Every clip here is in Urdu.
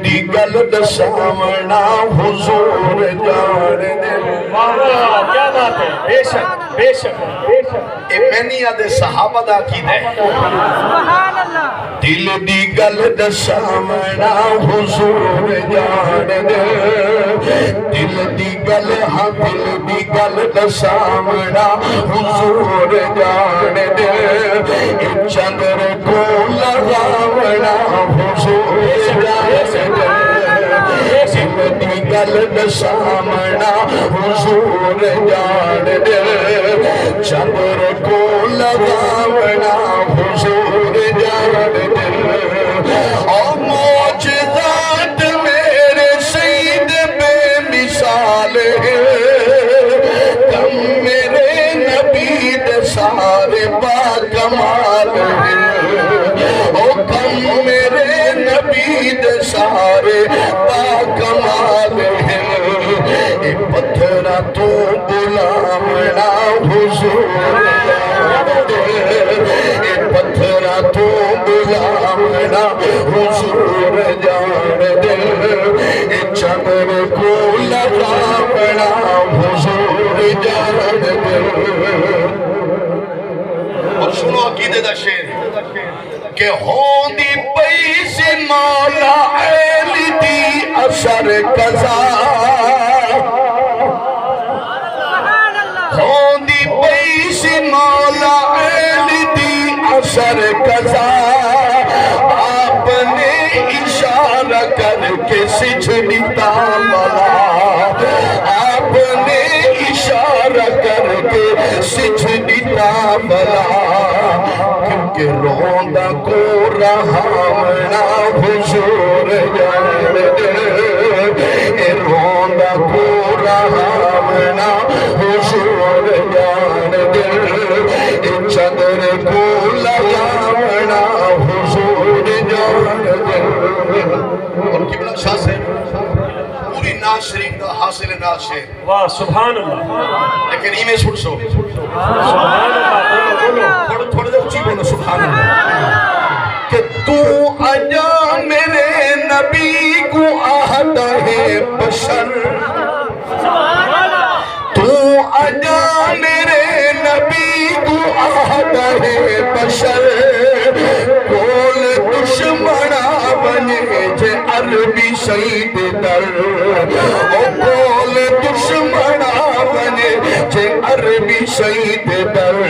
دی گل دساونا حضور جان دے کیا بات ہے، بے شک بے شک اے مینیا دے صحابہ دا عقیدہ ہے دل دی گل دساونا حضور جان دے دل دی گل ہاں دل دی گل دساونا حضور جان دے اے چندر کو لگاونا حضور جان دے دل دی گل دساونا حضور جان دے چندر کو لگاونا حضور جان دے اور معجزات میرے سید بے مثال ہے کم میرے نبی دے سارے با کمال ہے او کم میرے نبی دے سارے با کمال ہے اے پتھرہ تو بلاونا حضور جان دے اے پتھرہ تو بلاونا حضور جان دے اے چمر کو لگاونا حضور جان دے اور سنو عقیدے دا شیر کہ ہوندی پیسی مولا ایلی دی اثر قضا ہوندی پیسی مولا ایلی دی اثر قضا آپ نے اشارہ کر کے سجنی تاملا آپ نے اشارہ کر کے سجنی تاملا کیونکہ روندہ کو رہامنا حضور جان دے اے روندہ کو رہامنا حضور جان دے اے چندر کو لگاونا حضور جان دے اور قبلہ شاہ سے پوری ناز شریف دا حاصل ناز شے واہ سبحان اللہ لیکن ایمیں سن سو سبحان اللہ بولو تھوڑے دے اچھی بولو سبحان اللہ کہ تو اجا میرے نبی کو آہدہ ہے بشر تو اجا میرے نبی کو آہدہ ہے بشر کول دشمنہ بنے جے عربی شہید در او کول دشمنہ بنے جے عربی شہید در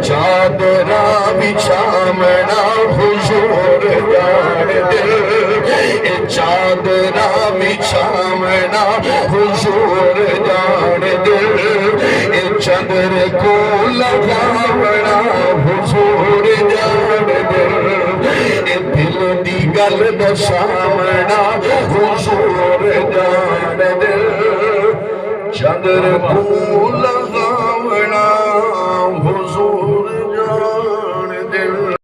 چادرہ بچھامنا حضور جان دے اے چادرہ بچھامنا حضور جان دے اے چندر کو لگاونا حضور جان دے اے دل دی گل دساونا حضور جان دے چندر کو لگاونا